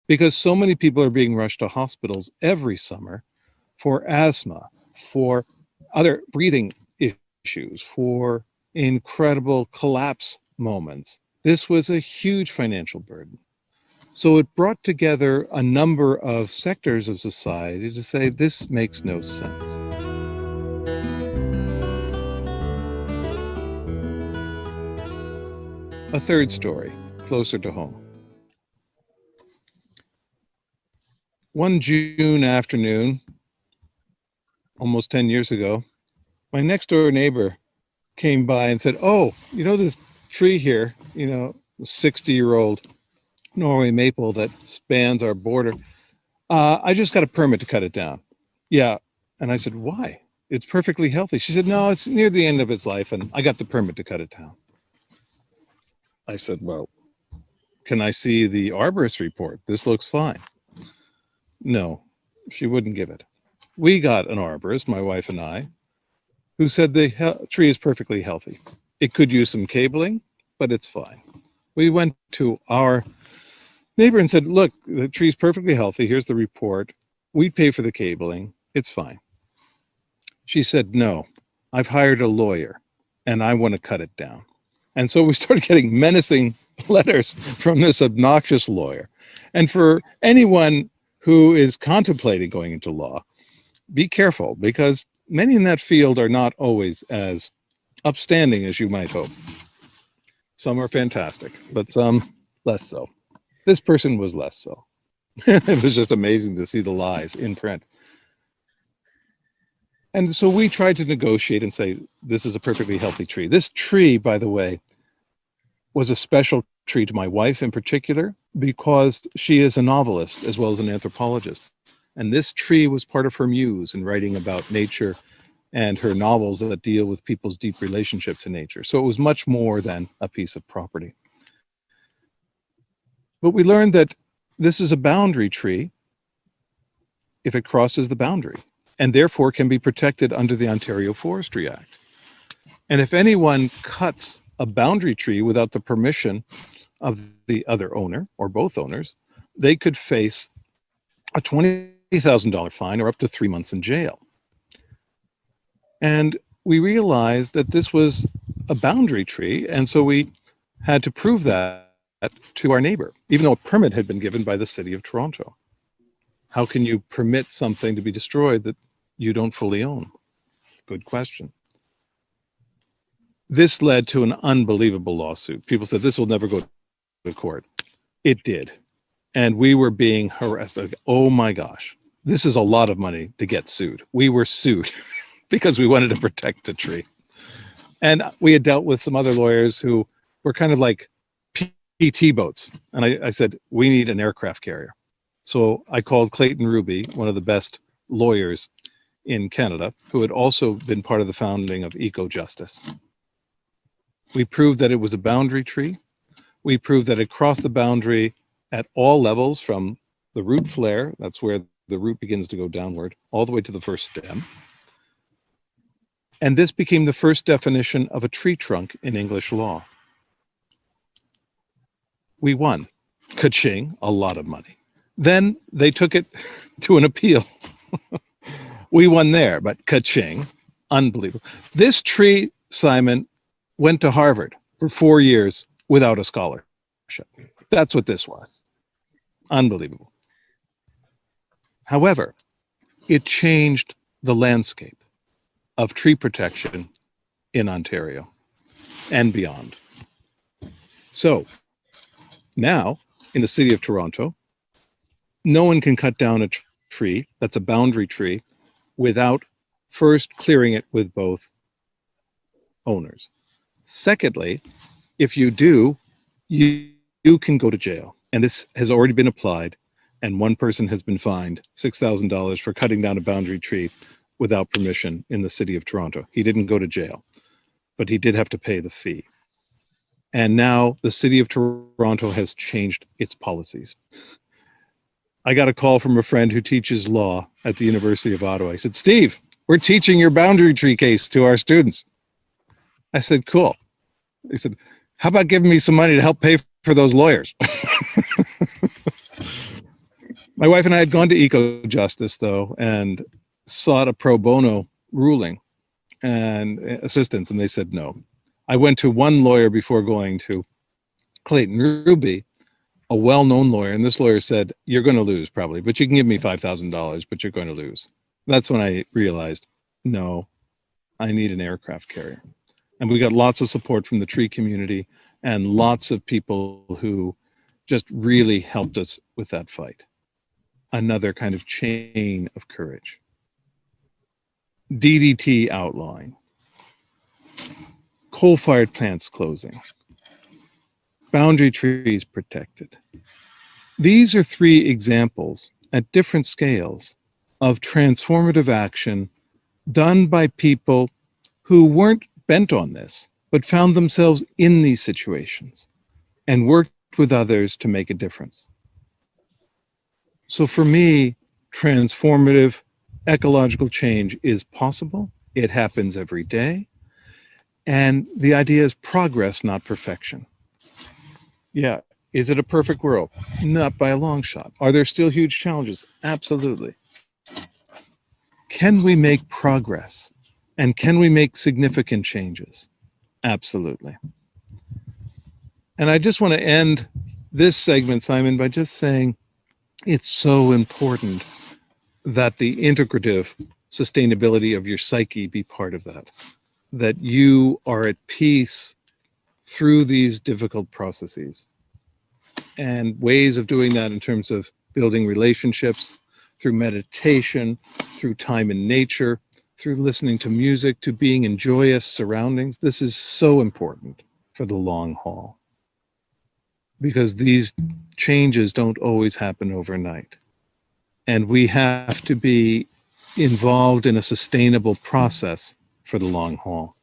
because so many people are being rushed to hospitals every summer for asthma, for other breathing issues, for incredible collapse moments. This was a huge financial burden. So it brought together a number of sectors of society to say this makes no sense. A third story, closer to home. One June afternoon, almost 10 years ago, my next door neighbor came by and said, "Oh, you know this tree here, 60-year-old Norway maple that spans our border. I just got a permit to cut it down." Yeah. And I said, "Why? It's perfectly healthy." She said, "No, it's near the end of its life and I got the permit to cut it down." I said, "Well, can I see the arborist report? This looks fine." No, she wouldn't give it. We got an arborist, my wife and I, who said the tree is perfectly healthy. It could use some cabling, but it's fine. We went to our neighbor and said, "Look, the tree's perfectly healthy. Here's the report. We pay for the cabling. It's fine." She said, "No, I've hired a lawyer and I want to cut it down." And so we started getting menacing letters from this obnoxious lawyer. And for anyone who is contemplating going into law, be careful, because many in that field are not always as upstanding as you might hope. Some are fantastic, but some less so. This person was less so. It was just amazing to see the lies in print. And so we tried to negotiate and say, this is a perfectly healthy tree. This tree, by the way, was a special tree to my wife in particular, because she is a novelist as well as an anthropologist. And this tree was part of her muse in writing about nature and her novels that deal with people's deep relationship to nature. So it was much more than a piece of property. But we learned that this is a boundary tree if it crosses the boundary, and therefore can be protected under the Ontario Forestry Act. And if anyone cuts a boundary tree without the permission of the other owner or both owners, they could face a $20,000 fine or up to 3 months in jail. And we realized that this was a boundary tree, and so we had to prove that to our neighbor, even though a permit had been given by the city of Toronto. How can you permit something to be destroyed that you don't fully own? Good question. This led to an unbelievable lawsuit. People said this will never go to court. It did. And we were being harassed. Like, oh my gosh, this is a lot of money to get sued. We were sued because we wanted to protect the tree. And we had dealt with some other lawyers who were kind of like PT boats. And I said, we need an aircraft carrier. So I called Clayton Ruby, one of the best lawyers in Canada, who had also been part of the founding of Eco Justice. We proved that it was a boundary tree. We proved that it crossed the boundary at all levels, from the root flare, that's where the root begins to go downward, all the way to the first stem. And this became the first definition of a tree trunk in English law. We won. Ka-ching, a lot of money. Then they took it to an appeal. We won there, but ka-ching, unbelievable. This tree, Simon, went to Harvard for 4 years without a scholarship. That's what this was. Unbelievable. However, it changed the landscape of tree protection in Ontario and beyond. So now, in the city of Toronto, no one can cut down a tree that's a boundary tree without first clearing it with both owners. Secondly, if you do, you can go to jail. And this has already been applied, and one person has been fined $6,000 for cutting down a boundary tree without permission in the city of Toronto. He didn't go to jail, but he did have to pay the fee. And now the city of Toronto has changed its policies. I got a call from a friend who teaches law at the University of Ottawa. He said, "Steve, we're teaching your boundary tree case to our students." I said, "Cool." He said, "How about giving me some money to help pay for those lawyers?" My wife and I had gone to Eco Justice, though, and sought a pro bono ruling and assistance, and they said no. I went to one lawyer before going to Clayton Ruby, a well-known lawyer, and this lawyer said, "You're going to lose probably, but you can give me $5,000, but you're going to lose." That's when I realized, no, I need an aircraft carrier. And we got lots of support from the tree community and lots of people who just really helped us with that fight. Another kind of chain of courage. DDT outlawing, coal-fired plants closing, boundary trees protected. These are three examples at different scales of transformative action done by people who weren't bent on this, but found themselves in these situations and worked with others to make a difference. So for me, transformative ecological change is possible. It happens every day. And the idea is progress, not perfection. Yeah. Is it a perfect world? Not by a long shot. Are there still huge challenges? Absolutely. Can we make progress? And can we make significant changes? Absolutely. And I just want to end this segment, Simon, by just saying it's so important that the integrative sustainability of your psyche be part of that, that you are at peace through these difficult processes. And ways of doing that in terms of building relationships, through meditation, through time in nature, through listening to music, to being in joyous surroundings. This is so important for the long haul, because these changes don't always happen overnight. And we have to be involved in a sustainable process for the long haul.